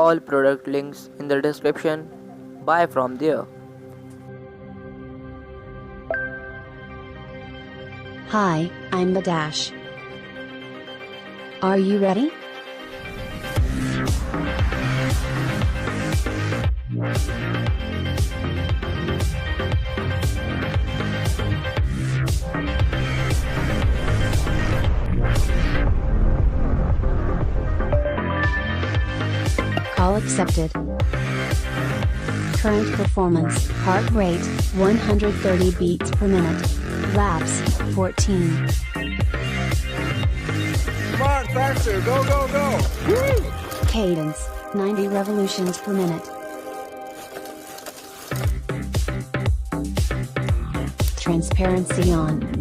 all product links in the description. Buy from there. Hi, I'm the Dash. Are you ready? Call accepted. Current performance, heart rate, 130 beats per minute. Laps, 14. Come on, faster, go, go, go! Woo! Cadence, 90 revolutions per minute. Transparency on.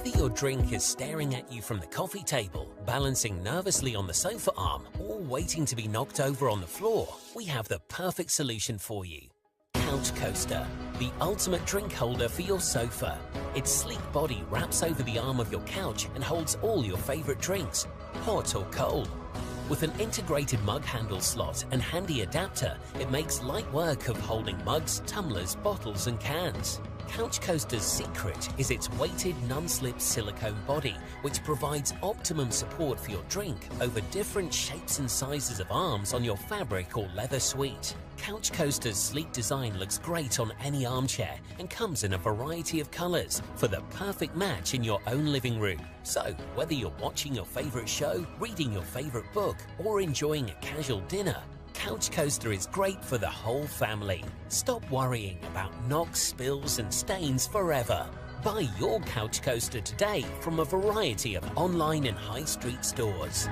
Whether your drink is staring at you from the coffee table, balancing nervously on the sofa arm, or waiting to be knocked over on the floor, we have the perfect solution for you. Couch Coaster, the ultimate drink holder for your sofa. Its sleek body wraps over the arm of your couch and holds all your favorite drinks, hot or cold. With an integrated mug handle slot and handy adapter, it makes light work of holding mugs, tumblers, bottles and cans. Couch Coaster's secret is its weighted non-slip silicone body, which provides optimum support for your drink over different shapes and sizes of arms on your fabric or leather suite. Couch Coaster's sleek design looks great on any armchair and comes in a variety of colors for the perfect match in your own living room. So, whether you're watching your favorite show, reading your favorite book, or enjoying a casual dinner, Couch Coaster is great for the whole family. Stop worrying about knocks, spills and stains forever. Buy your Couch Coaster today from a variety of online and high street stores.